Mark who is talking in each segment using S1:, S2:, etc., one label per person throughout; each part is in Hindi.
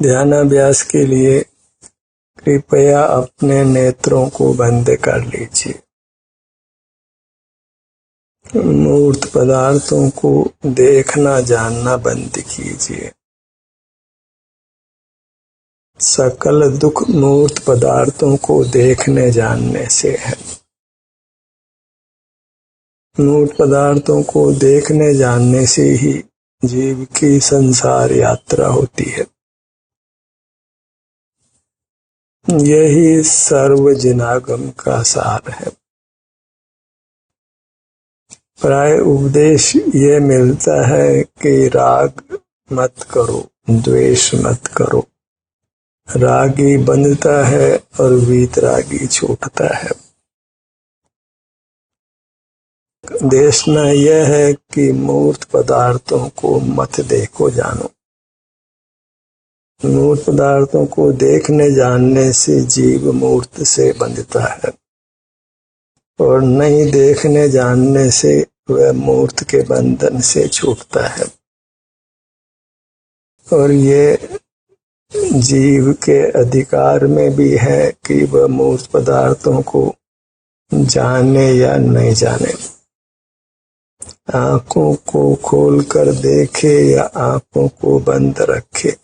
S1: ध्यानाभ्यास के लिए कृपया अपने नेत्रों को बंद कर लीजिए। मूर्त पदार्थों को देखना जानना बंद कीजिए। सकल दुख मूर्त पदार्थों को देखने जानने से है। मूर्त पदार्थों को देखने जानने से ही जीव की संसार यात्रा होती है। यही सर्वजनागम का सार है। प्राय उपदेश ये मिलता है कि राग मत करो, द्वेष मत करो। रागी बंधता है और वीतरागी छूटता है। देखना यह है कि मूर्त पदार्थों को मत देखो, जानो। मूर्त पदार्थों को देखने जानने से जीव मूर्त से बंधता है और नहीं देखने जानने से वह मूर्त के बंधन से छूटता है। और ये जीव के अधिकार में भी है कि वह मूर्त पदार्थों को जाने या नहीं जाने। आंखों को खोलकर देखे या आंखों को बंद रखे।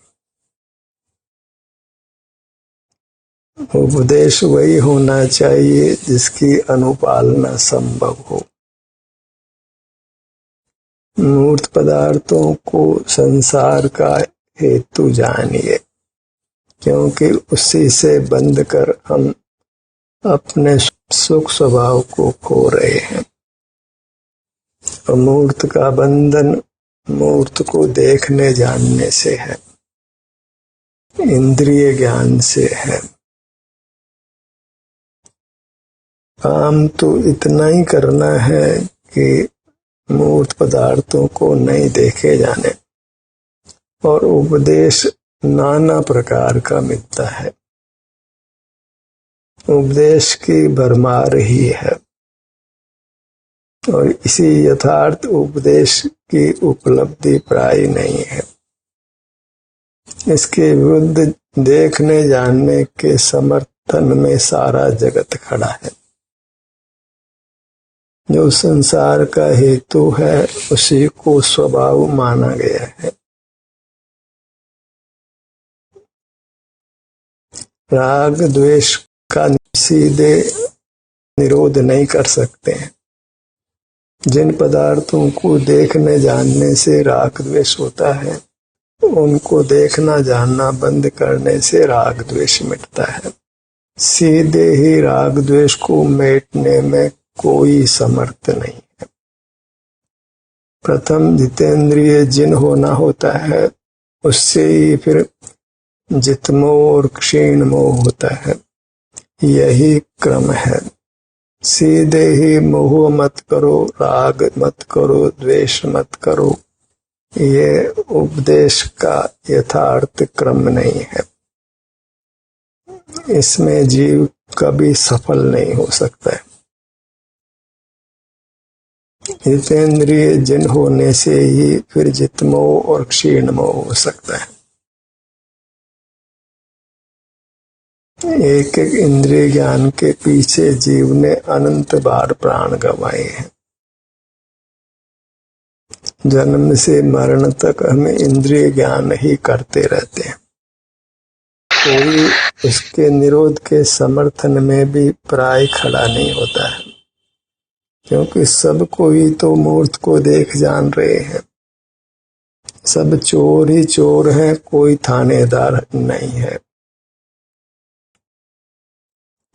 S1: उपदेश वही होना चाहिए जिसकी अनुपालना संभव हो। मूर्त पदार्थों को संसार का हेतु जानिए, क्योंकि उसी से बंध कर हम अपने सुख स्वभाव को खो रहे हैं। मूर्त का बंधन मूर्त को देखने जानने से है, इंद्रिय ज्ञान से है। काम तो इतना ही करना है कि मूर्त पदार्थों को नहीं देखे जाने, और उपदेश नाना प्रकार का मिलता है। उपदेश की भरमार ही है और इसी यथार्थ उपदेश की उपलब्धि प्राय नहीं है। इसके विरुद्ध देखने जानने के समर्थन में सारा जगत खड़ा है। जो संसार का हेतु है उसी को स्वभाव माना गया है। राग द्वेष का सीधे निरोध नहीं कर सकते हैं। जिन पदार्थों को देखने जानने से राग द्वेष होता है, उनको देखना जानना बंद करने से राग द्वेष मिटता है। सीधे ही राग द्वेष को मिटने में कोई समर्थ नहीं है। प्रथम जितेंद्रिय जिन होना होता है, उससे ही फिर जितमोह और क्षीण मोह होता है। यही क्रम है। सीधे ही मोह मत करो, राग मत करो, द्वेष मत करो, ये उपदेश का यथार्थ क्रम नहीं है। इसमें जीव कभी सफल नहीं हो सकता है। जितेंद्रिय जिन होने से ही फिर जितमोह और क्षीण मोह हो सकता है। एक एक इंद्रिय ज्ञान के पीछे जीव ने अनंत बार प्राण गंवाए हैं। जन्म से मरण तक हम इंद्रिय ज्ञान ही करते रहते हैं। कोई उसके निरोध के समर्थन में भी प्राय खड़ा नहीं होता है, क्योंकि सब कोई तो मूर्त को देख जान रहे हैं। सब चोर ही चोर हैं, कोई थानेदार नहीं है।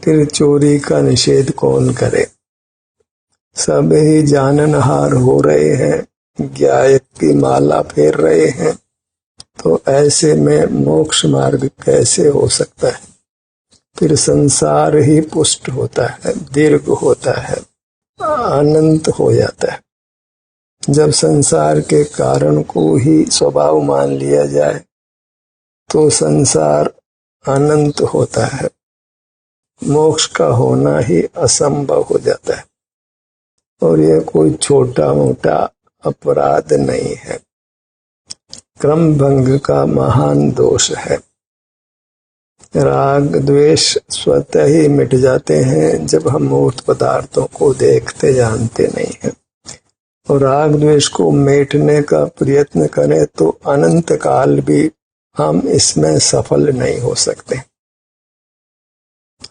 S1: फिर चोरी का निषेध कौन करे? सब ही जाननहार हो रहे हैं, ज्ञायक की माला फेर रहे हैं, तो ऐसे में मोक्ष मार्ग कैसे हो सकता है? फिर संसार ही पुष्ट होता है, दीर्घ होता है, अनंत हो जाता है। जब संसार के कारण को ही स्वभाव मान लिया जाए तो संसार अनंत होता है, मोक्ष का होना ही असंभव हो जाता है। और यह कोई छोटा मोटा अपराध नहीं है। क्रम भंग का महान दोष है। राग द्वेष स्वतः ही मिट जाते हैं जब हम मूर्त पदार्थों को देखते जानते नहीं हैं। और राग द्वेष को मिटने का प्रयत्न करें तो अनंत काल भी हम इसमें सफल नहीं हो सकते।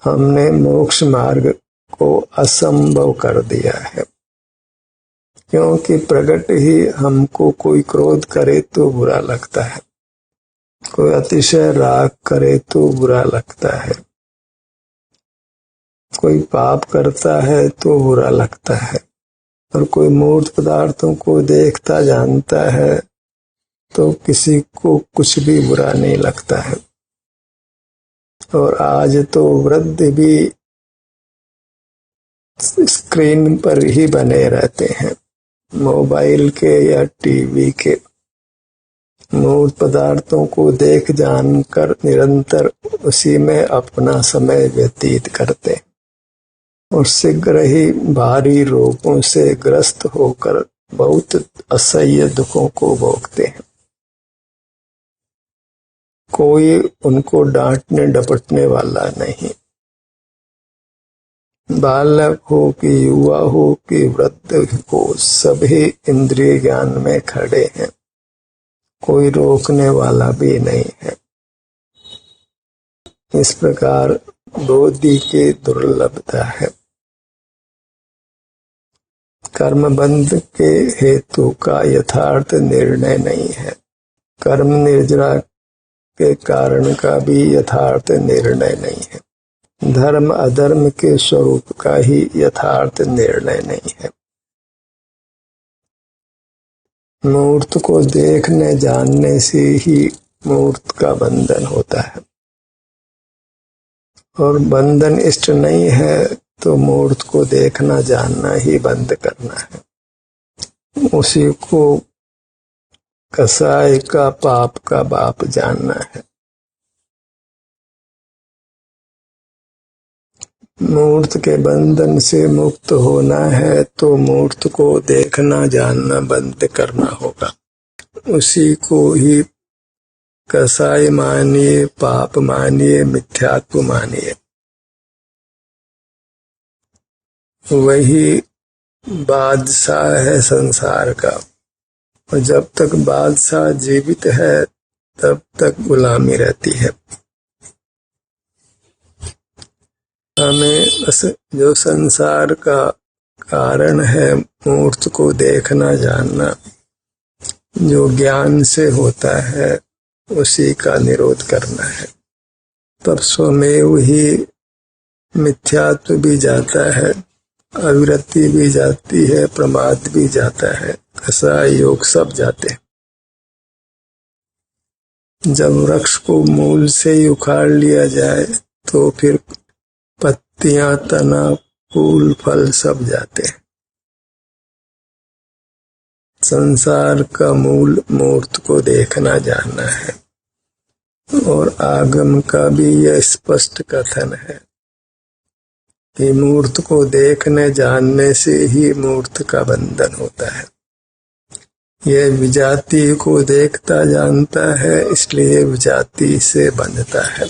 S1: हमने मोक्ष मार्ग को असंभव कर दिया है, क्योंकि प्रगट ही हमको कोई क्रोध करे तो बुरा लगता है, कोई अतिशय राग करे तो बुरा लगता है, कोई पाप करता है तो बुरा लगता है, और कोई मूर्त पदार्थों को देखता जानता है तो किसी को कुछ भी बुरा नहीं लगता है। और आज तो वृद्ध भी स्क्रीन पर ही बने रहते हैं, मोबाइल के या टीवी के। मूर्त पदार्थों को देख जानकर निरंतर उसी में अपना समय व्यतीत करते हैं और शीघ्र ही भारी रोगों से ग्रस्त होकर बहुत असह्य दुखों को भोगते हैं। कोई उनको डांटने डपटने वाला नहीं। बालक हो कि युवा हो कि वृद्ध हो, सभी इंद्रिय ज्ञान में खड़े हैं, कोई रोकने वाला भी नहीं है। इस प्रकार बोधि की दुर्लभता है। कर्म बंध के हेतु का यथार्थ निर्णय नहीं है, कर्म निर्जरा के कारण का भी यथार्थ निर्णय नहीं है, धर्म अधर्म के स्वरूप का ही यथार्थ निर्णय नहीं है। मूर्त को देखने जानने से ही मूर्त का बंधन होता है, और बंधन इष्ट नहीं है तो मूर्त को देखना जानना ही बंद करना है। उसी को कसाई का पाप का बाप जानना है। मूर्त के बंधन से मुक्त होना है तो मूर्त को देखना जानना बंद करना होगा। उसी को ही कसाई मानिए, पाप मानिए, मिथ्यात्व मानिए। वही बादशाह है संसार का, और जब तक बादशाह जीवित है तब तक गुलामी रहती है। हमें बस जो संसार का कारण है मूर्त को देखना जानना, जो ज्ञान से होता है उसी का निरोध करना है। तब स्वमेव ही मिथ्यात्व भी जाता है, अविरति भी जाती है, प्रमाद भी जाता है, कसाई योग सब जाते हैं। जब वृक्ष को मूल से ही उखाड़ लिया जाए तो फिर पत्तियां, तना, फूल, फल सब जाते हैं। संसार का मूल मूर्त को देखना जानना है, और आगम का भी यह स्पष्ट कथन है कि मूर्त को देखने जानने से ही मूर्त का बंधन होता है। यह विजाति को देखता जानता है, इसलिए विजाति से बंधता है,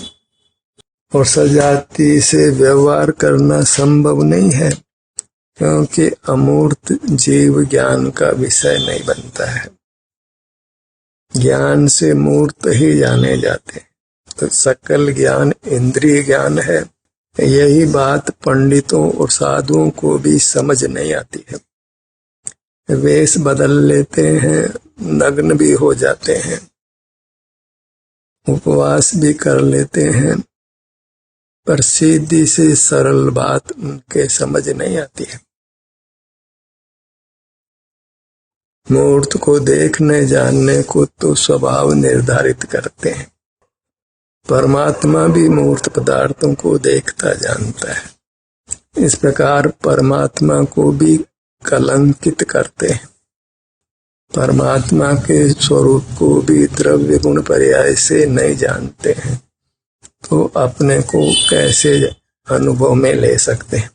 S1: और सजाति से व्यवहार करना संभव नहीं है, क्योंकि अमूर्त जीव ज्ञान का विषय नहीं बनता है। ज्ञान से मूर्त ही जाने जाते हैं, तो सकल ज्ञान इंद्रिय ज्ञान है। यही बात पंडितों और साधुओं को भी समझ नहीं आती है। वेश बदल लेते हैं, नग्न भी हो जाते हैं, उपवास भी कर लेते हैं, पर सीधी सी सरल बात उनके समझ नहीं आती है। मूर्त को देखने जानने को तो स्वभाव निर्धारित करते हैं। परमात्मा भी मूर्त पदार्थों को देखता जानता है। इस प्रकार परमात्मा को भी कलंकित करते हैं। परमात्मा के स्वरूप को भी द्रव्य गुण पर्याय से नहीं जानते हैं, तो अपने को कैसे अनुभव में ले सकते हैं।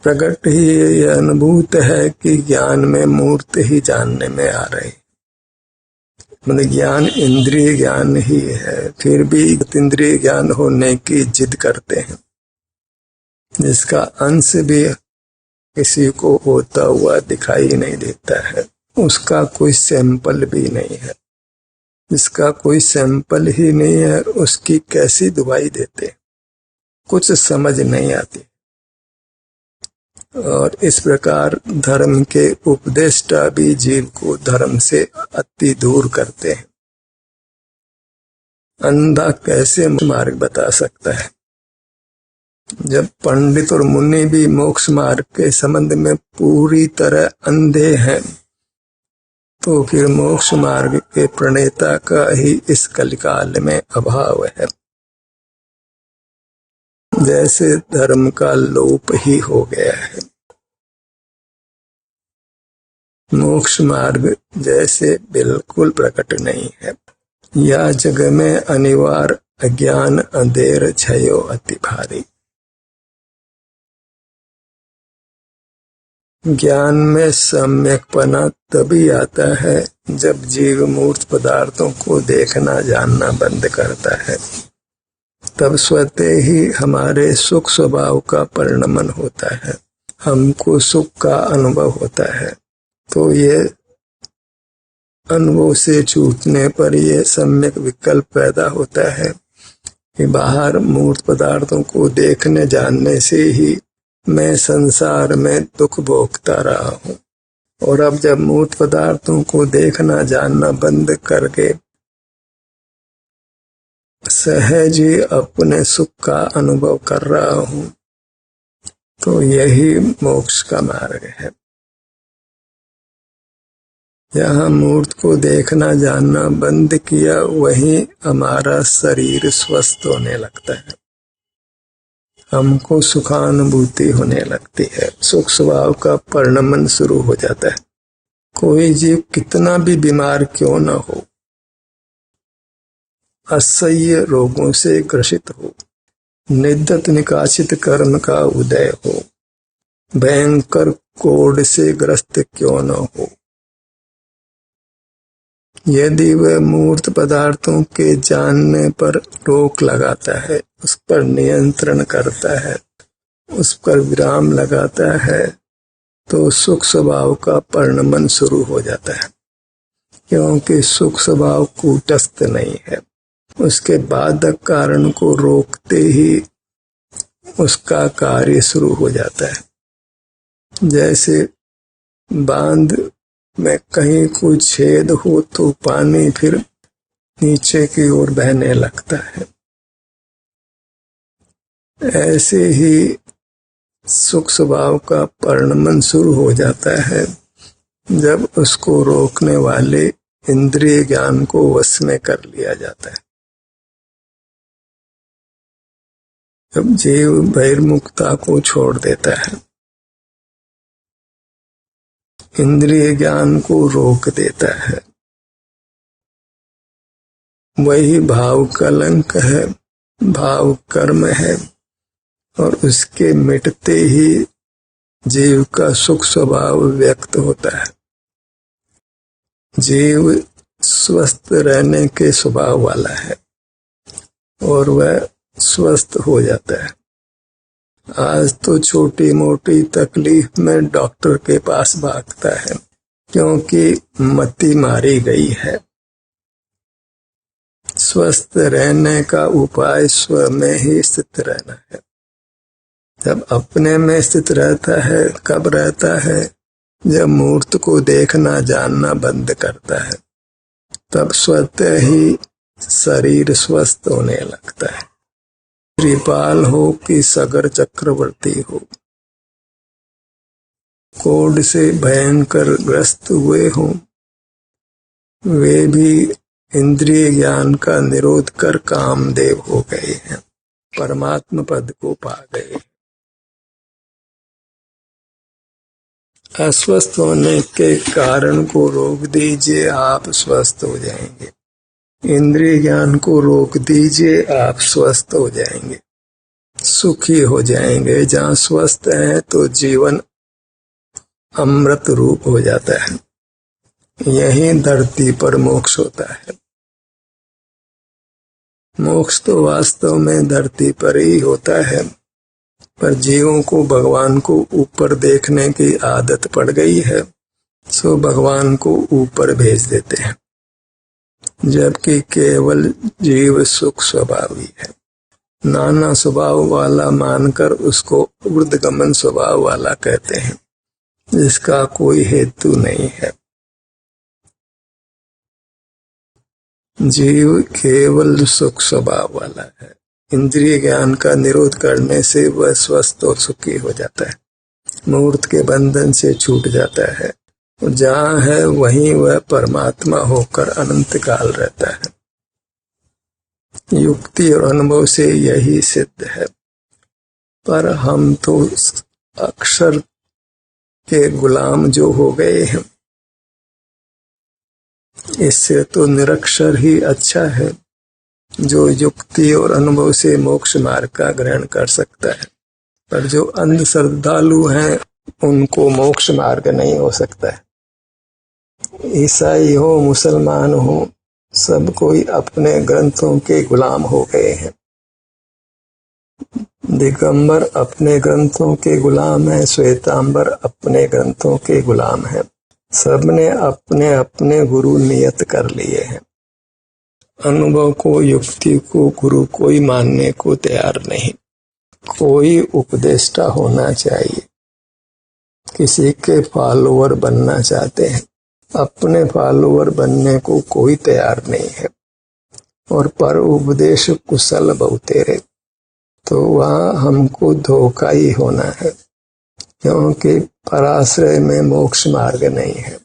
S1: प्रकट ही यह अनुभूत है कि ज्ञान में मूर्त ही जानने में आ रही। मतलब ज्ञान इंद्रिय ज्ञान ही है, फिर भी इंद्रिय ज्ञान होने की जिद करते हैं, जिसका अंश भी किसी को होता हुआ दिखाई नहीं देता है, उसका कोई सैंपल भी नहीं है। जिसका कोई सैंपल ही नहीं है उसकी कैसी दुहाई देते, कुछ समझ नहीं आती। और इस प्रकार धर्म के उपदेष्टा भी जीव को धर्म से अति दूर करते हैं। अंधा कैसे मार्ग बता सकता है? जब पंडित और मुनि भी मोक्ष मार्ग के संबंध में पूरी तरह अंधे हैं, तो फिर मोक्ष मार्ग के प्रणेता का ही इस कलिकाल में अभाव है। जैसे धर्म का लोप ही हो गया है। मोक्ष मार्ग जैसे बिल्कुल प्रकट नहीं है। या जग में अनिवार्य अज्ञान अंधेर छयो अति भारी। ज्ञान में सम्यकपना तभी आता है जब जीव मूर्त पदार्थों को देखना जानना बंद करता है। तब स्वतः ही हमारे सुख स्वभाव का परिणमन होता है, हमको सुख का अनुभव होता है। तो ये अनुभव से छूटने पर यह सम्यक विकल्प पैदा होता है कि बाहर मूर्त पदार्थों को देखने जानने से ही मैं संसार में दुख भोगता रहा हूँ, और अब जब मूर्त पदार्थों को देखना जानना बंद करके सहज ही अपने सुख का अनुभव कर रहा हूँ, तो यही मोक्ष का मार्ग है। यहाँ मूर्त को देखना जानना बंद किया, वहीं हमारा शरीर स्वस्थ होने लगता है, हमको सुखानुभूति होने लगती है, सुख स्वभाव का परिणमन शुरू हो जाता है। कोई जीव कितना भी बीमार क्यों न हो, असह्य रोगों से ग्रसित हो, निद्दत निकासित कर्म का उदय हो, भयंकर कोढ़ से ग्रस्त क्यों न हो, यदि वह मूर्त पदार्थों के जानने पर रोक लगाता है, उस पर नियंत्रण करता है, उस पर विराम लगाता है, तो सुख स्वभाव का परिणमन शुरू हो जाता है। क्योंकि सुख स्वभाव कूटस्थ नहीं है, उसके बाधक कारण को रोकते ही उसका कार्य शुरू हो जाता है। जैसे बांध में कहीं कोई छेद हो तो पानी फिर नीचे की ओर बहने लगता है। ऐसे ही सुख स्वभाव का परिणमन शुरू हो जाता है जब उसको रोकने वाले इंद्रिय ज्ञान को वश में कर लिया जाता है। जब जीव बहिर्मुखता को छोड़ देता है, इंद्रिय ज्ञान को रोक देता है, वही भाव कलंक है, भाव कर्म है, और उसके मिटते ही जीव का सुख स्वभाव व्यक्त होता है। जीव स्वस्थ रहने के स्वभाव वाला है और वह स्वस्थ हो जाता है। आज तो छोटी मोटी तकलीफ में डॉक्टर के पास भागता है, क्योंकि मति मारी गई है। स्वस्थ रहने का उपाय स्व में ही स्थित रहना है। जब अपने में स्थित रहता है, कब रहता है? जब मूर्त को देखना जानना बंद करता है, तब स्वतः ही शरीर स्वस्थ होने लगता है। कृपाल हो कि सगर चक्रवर्ती हो, कोढ़ से भयंकर ग्रस्त हुए हों, वे भी इंद्रिय ज्ञान का निरोध कर कामदेव हो गए हैं, परमात्मा पद को पा गए। अस्वस्थ होने के कारण को रोक दीजिए, आप स्वस्थ हो जाएंगे। इंद्रिय ज्ञान को रोक दीजिए, आप स्वस्थ हो जाएंगे। सुखी हो जाएंगे। जहाँ स्वस्थ हैं तो जीवन अमृत रूप हो जाता है। यही धरती पर मोक्ष होता है। मोक्ष तो वास्तव में धरती पर ही होता है, पर जीवों को भगवान को ऊपर देखने की आदत पड़ गई है, सो भगवान को ऊपर भेज देते हैं, जबकि केवल जीव सुख स्वभावी है। नाना स्वभाव वाला मानकर उसको ऊर्ध्वगमन स्वभाव वाला कहते हैं, जिसका कोई हेतु नहीं है। जीव केवल सुख स्वभाव वाला है। इंद्रिय ज्ञान का निरोध करने से वह स्वस्थ और सुखी हो जाता है, मूर्त के बंधन से छूट जाता है, और जहाँ है वहीं वह परमात्मा होकर अनंत काल रहता है। युक्ति और अनुभव से यही सिद्ध है, पर हम तो अक्षर के गुलाम जो हो गए हैं, इससे तो निरक्षर ही अच्छा है, जो युक्ति और अनुभव से मोक्ष मार्ग का ग्रहण कर सकता है। पर जो अंध श्रद्धालु हैं, उनको मोक्ष मार्ग नहीं हो सकता है। ईसाई हो, मुसलमान हो, सब कोई अपने ग्रंथों के गुलाम हो गए हैं। दिगंबर अपने ग्रंथों के गुलाम है, श्वेतांबर अपने ग्रंथों के गुलाम है। सबने अपने अपने गुरु नियत कर लिए हैं। अनुभव को, युक्ति को गुरु कोई मानने को तैयार नहीं। कोई उपदेष्टा होना चाहिए। किसी के फॉलोअर बनना चाहते हैं, अपने फॉलोअर बनने को कोई तैयार नहीं है। और पर उपदेश कुशल बहुतेरे, तो वहाँ हमको धोखा ही होना है, क्योंकि पराश्रय में मोक्ष मार्ग नहीं है।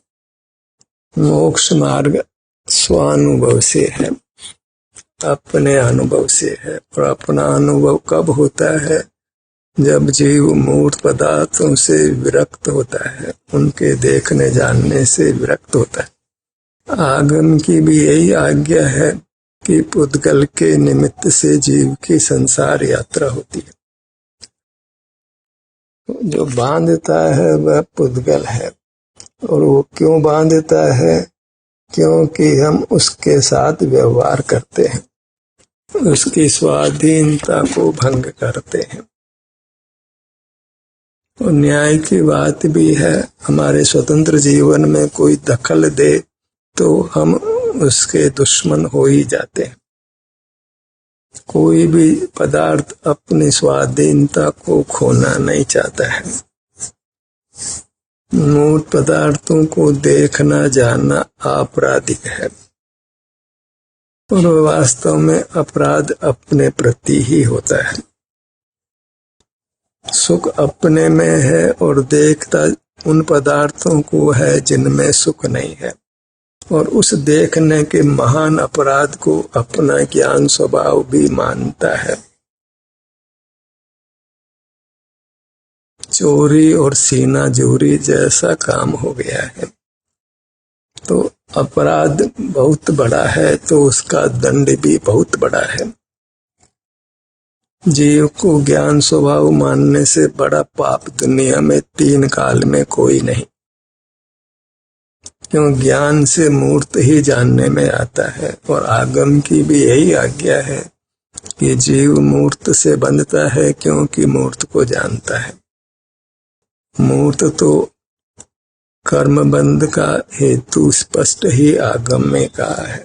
S1: मोक्ष मार्ग स्वानुभव से है, अपने अनुभव से है। और अपना अनुभव कब होता है? जब जीव मूर्त पदार्थों से विरक्त होता है, उनके देखने जानने से विरक्त होता है। आगम की भी यही आज्ञा है कि पुद्गल के निमित्त से जीव की संसार यात्रा होती है। जो बांधता है वह पुद्गल है, और वो क्यों बांधता है? क्योंकि हम उसके साथ व्यवहार करते हैं, उसकी स्वाधीनता को भंग करते हैं। और न्याय की बात भी है, हमारे स्वतंत्र जीवन में कोई दखल दे तो हम उसके दुश्मन हो ही जाते हैं। कोई भी पदार्थ अपनी स्वाधीनता को खोना नहीं चाहता है। मूर्त पदार्थों को देखना जानना आपराधिक है, और वास्तव में अपराध अपने प्रति ही होता है। सुख अपने में है, और देखता उन पदार्थों को है जिनमें सुख नहीं है। और उस देखने के महान अपराध को अपना ज्ञान स्वभाव भी मानता है। चोरी और सीना जोरी जैसा काम हो गया है। तो अपराध बहुत बड़ा है, तो उसका दंड भी बहुत बड़ा है। जीव को ज्ञान स्वभाव मानने से बड़ा पाप दुनिया में 3 काल में कोई नहीं। क्यों? ज्ञान से मूर्त ही जानने में आता है। और आगम की भी यही आज्ञा है कि जीव मूर्त से बंधता है, क्योंकि मूर्त को जानता है। मूर्त तो कर्म बंध का हेतु स्पष्ट ही आगम में कहा है।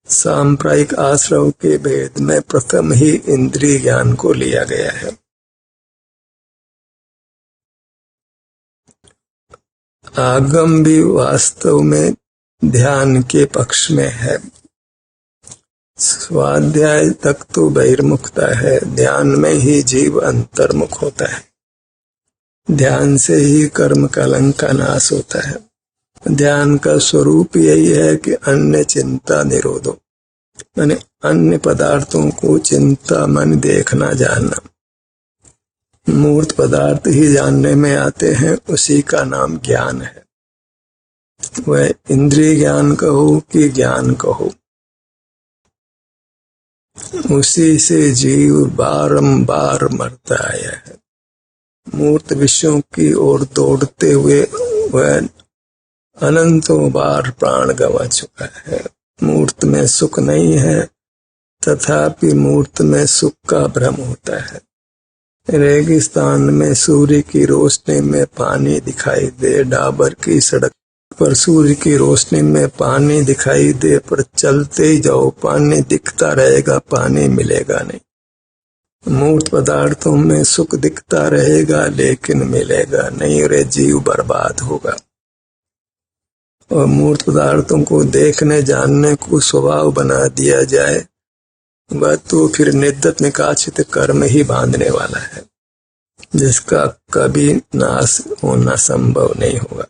S1: सांप्रदायिक आश्रव के भेद में प्रथम ही इंद्रिय ज्ञान को लिया गया है। आगम भी वास्तव में ध्यान के पक्ष में है। स्वाध्याय तक तो बहिर्मुखता है, ध्यान में ही जीव अंतर्मुख होता है। ध्यान से ही कर्म कलंक का नाश होता है। ध्यान का स्वरूप यही है कि अन्य चिंता निरोधो, यानी अन्य पदार्थों को चिंता मन देखना जानना। मूर्त पदार्थ ही जानने में आते हैं, उसी का नाम ज्ञान है। वह इंद्रिय ज्ञान कहो कि ज्ञान कहो। उसी से जीव बारंबार मरता आया है। मूर्त विषयों की ओर दौड़ते हुए वह अनंतों बार प्राण गंवा चुका है। मूर्त में सुख नहीं है, तथापि मूर्त में सुख का भ्रम होता है। रेगिस्तान में सूर्य की रोशनी में पानी दिखाई दे, डाबर की सड़क पर सूर्य की रोशनी में पानी दिखाई दे, पर चलते ही जाओ पानी दिखता रहेगा, पानी मिलेगा नहीं। मूर्त पदार्थों में सुख दिखता रहेगा लेकिन मिलेगा नहीं, रे जीव बर्बाद होगा। और मूर्त पदार्थों को देखने जानने को स्वभाव बना दिया जाए, वह तो फिर निद्दत निकाचित कर्म ही बांधने वाला है, जिसका कभी नाश होना संभव नहीं होगा।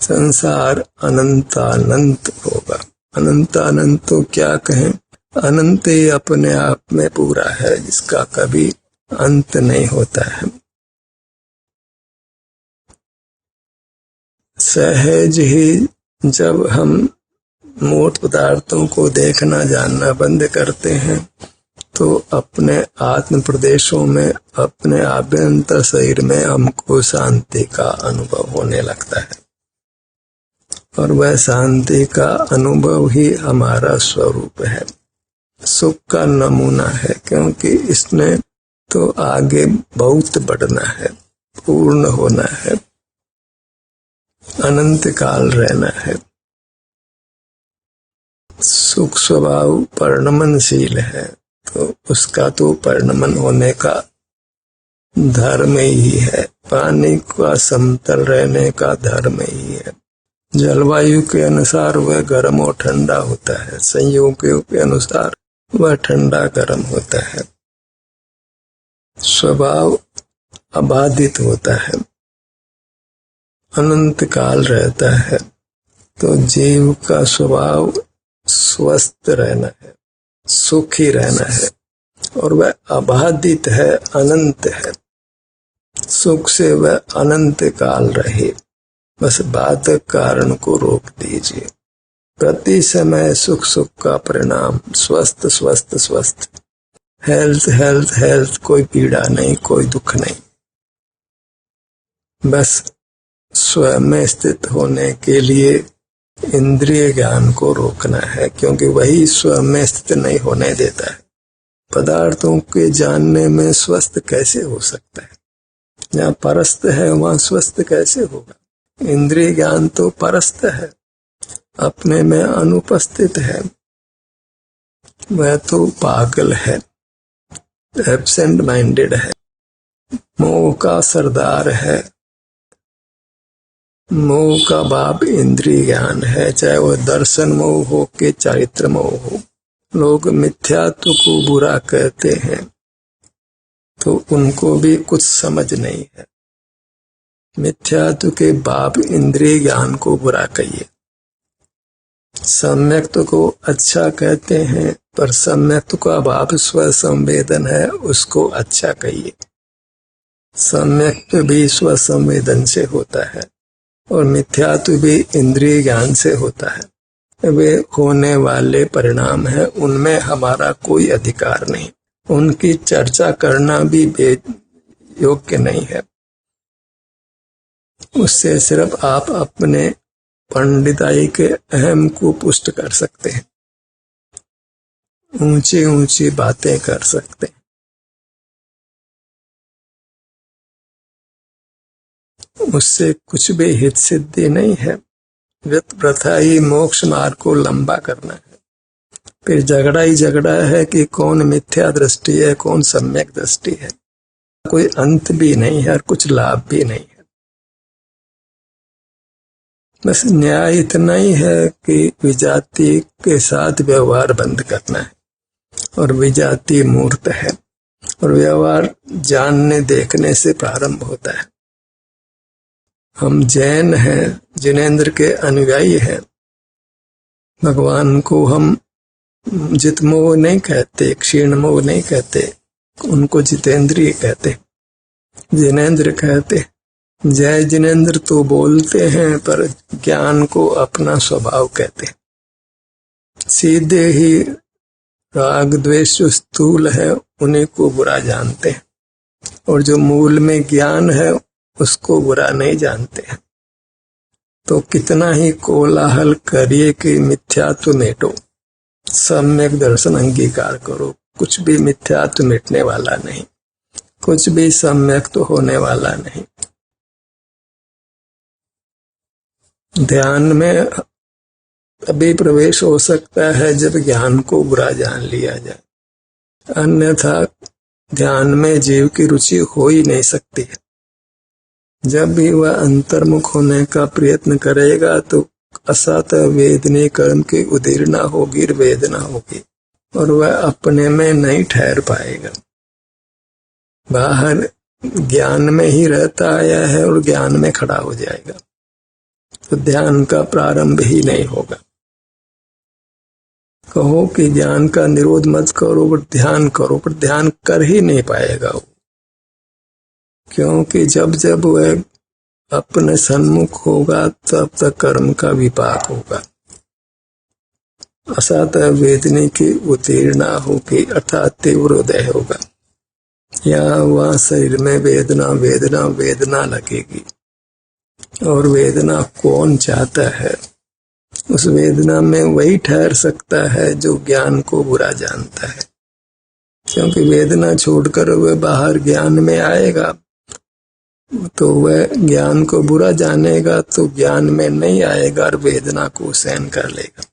S1: संसार अनंतानंत होगा। अनंतानंत तो क्या कहें, अनंत ही अपने आप में पूरा है, जिसका कभी अंत नहीं होता है। सहज ही जब हम मूर्त पदार्थों को देखना जानना बंद करते हैं, तो अपने आत्म प्रदेशों में, अपने आभ्यंतर शरीर में हमको शांति का अनुभव होने लगता है। और वह शांति का अनुभव ही हमारा स्वरूप है, सुख का नमूना है, क्योंकि इसने तो आगे बहुत बढ़ना है, पूर्ण होना है, अनंत काल रहना है। सुख स्वभाव परिणमनशील है, तो उसका तो परिणमन होने का धर्म ही है। पानी का समतल रहने का धर्म ही है। जलवायु के अनुसार वह गर्म और ठंडा होता है, संयोगों के अनुसार वह ठंडा गर्म होता है। स्वभाव अबाधित होता है, अनंत काल रहता है। तो जीव का स्वभाव स्वस्थ रहना है, सुखी रहना है, और वह अबाधित है, अनंत है। सुख से वह अनंत काल रहे, बस बाधक कारण को रोक दीजिए। प्रति समय सुख सुख का परिणाम, स्वस्थ स्वस्थ स्वस्थ, हेल्थ हेल्थ हेल्थ, कोई पीड़ा नहीं, कोई दुख नहीं। बस स्वयं में स्थित होने के लिए इंद्रिय ज्ञान को रोकना है, क्योंकि वही स्वयं में स्थित नहीं होने देता है। पदार्थों के जानने में स्वस्थ कैसे हो सकता है? जहाँ परस्त है वहाँ स्वस्थ कैसे होगा? इंद्रिय ज्ञान तो परस्त है, अपने में अनुपस्थित है, वह तो पागल है, एब्सेंट माइंडेड है, मोह का सरदार है। मोह का बाप इंद्रिय ज्ञान है, चाहे वह दर्शन मोह हो के चारित्र मोह हो। लोग मिथ्यात्व को बुरा कहते हैं, तो उनको भी कुछ समझ नहीं है। मिथ्यात्व के बाप इंद्रिय ज्ञान को बुरा कहिए। सम्यक्त्व को अच्छा कहते हैं, पर सम्यक्त्व का बाप स्व संवेदन है, उसको अच्छा कहिए। सम्यक्त्व भी स्व संवेदन से होता है, और मिथ्यात्व भी इंद्रिय ज्ञान से होता है। वे होने वाले परिणाम है, उनमें हमारा कोई अधिकार नहीं। उनकी चर्चा करना भी योग्य नहीं है। उससे सिर्फ आप अपने पंडिताई के अहम को पुष्ट कर सकते हैं, ऊंची ऊंची बातें कर सकते हैं। उससे कुछ भी हित सिद्धि नहीं है। व्यर्थ प्रथा ही मोक्ष मार्ग को लंबा करना है। फिर झगड़ा ही झगड़ा है कि कौन मिथ्या दृष्टि है, कौन सम्यक दृष्टि है। कोई अंत भी नहीं है और कुछ लाभ भी नहीं है। बस न्याय इतना ही है कि विजाति के साथ व्यवहार बंद करना है, और विजाति मूर्त है, और व्यवहार जानने देखने से प्रारंभ होता है। हम जैन हैं, जिनेंद्र के अनुयायी हैं। भगवान को हम जितमोह नहीं कहते, क्षीणमोह नहीं कहते, उनको जितेंद्रिय कहते, जिनेंद्र कहते। जय जिनेंद्र तो बोलते हैं, पर ज्ञान को अपना स्वभाव कहते। सीधे ही राग द्वेष जो स्थूल है उन्हीं को बुरा जानते हैं, और जो मूल में ज्ञान है उसको बुरा नहीं जानते हैं। तो कितना ही कोलाहल करिए कि मिथ्यात्व मिटो, सम्यक दर्शन अंगीकार करो, कुछ भी मिथ्यात्व मिटने वाला नहीं, कुछ भी सम्यक तो होने वाला नहीं। ध्यान में अभी प्रवेश हो सकता है जब ज्ञान को बुरा जान लिया जाए, अन्यथा ध्यान में जीव की रुचि हो ही नहीं सकती है। जब भी वह अंतर्मुख होने का प्रयत्न करेगा तो असत वेदनी कर्म की उदीर्णा होगी, वेदना होगी, और वह अपने में नहीं ठहर पाएगा। बाहर ज्ञान में ही रहता आया है और ज्ञान में खड़ा हो जाएगा, तो ध्यान का प्रारंभ ही नहीं होगा। कहो कि ज्ञान का निरोध मत करो पर ध्यान करो, पर ध्यान कर ही नहीं पाएगा वो, क्योंकि जब जब वह अपने सन्मुख होगा तब तक कर्म का विपाक होगा। असत वेदनी की उत्तीर्णा होगी, अर्थात तीव्र उदय होगा। यहाँ वह शरीर में वेदना वेदना वेदना लगेगी, और वेदना कौन चाहता है? उस वेदना में वही ठहर सकता है जो ज्ञान को बुरा जानता है, क्योंकि वेदना छोड़कर वह बाहर ज्ञान में आएगा तो वह ज्ञान को बुरा जानेगा, तो ज्ञान में नहीं आएगा और वेदना को सहन कर लेगा।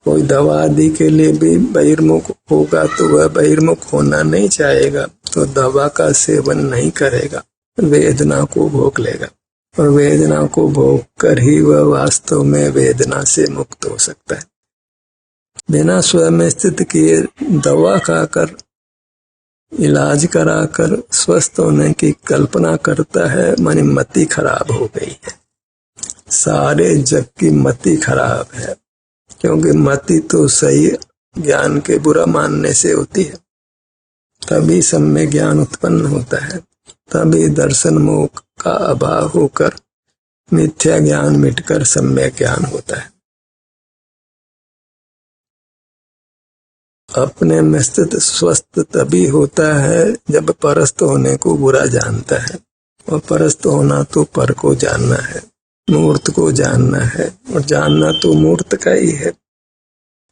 S1: कोई दवा आदि के लिए भी बहिर्मुख होगा तो वह बहिर्मुख होना नहीं चाहेगा, तो दवा का सेवन नहीं करेगा, वेदना को भोग लेगा, और वेदना को भोग कर ही वह वास्तव में वेदना से मुक्त हो सकता है। बिना स्वयं स्थित किए दवा खाकर, इलाज कराकर स्वस्थ होने की कल्पना करता है, मानी मति खराब हो गई है। सारे जग की मति खराब है, क्योंकि मति तो सही ज्ञान के बुरा मानने से होती है, तभी सम्यक ज्ञान उत्पन्न होता है, तभी दर्शन मोह का अभाव होकर मिथ्या ज्ञान मिटकर सम्यक ज्ञान होता है। अपने में स्थित स्वस्थ तभी होता है जब परस्त होने को बुरा जानता है, और परस्त होना तो पर को जानना है, मूर्त को जानना है, और जानना तो मूर्त का ही है।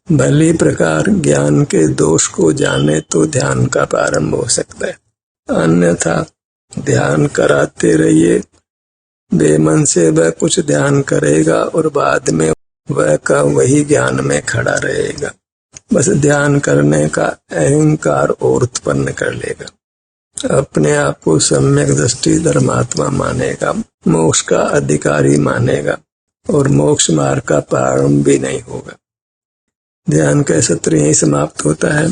S1: भली प्रकार ज्ञान के दोष को जाने तो ध्यान का प्रारंभ हो सकता है, अन्यथा ध्यान कराते रहिए, बेमन से वह कुछ ध्यान करेगा और बाद में वह का वही ज्ञान में खड़ा रहेगा, बस ध्यान करने का अहंकार और उत्पन्न कर लेगा, अपने आप को सम्यक दृष्टि धर्मात्मा मानेगा, मोक्ष का अधिकारी मानेगा, और मोक्ष मार्ग का प्रारंभ भी नहीं होगा। ध्यान का सत्र यही समाप्त होता है।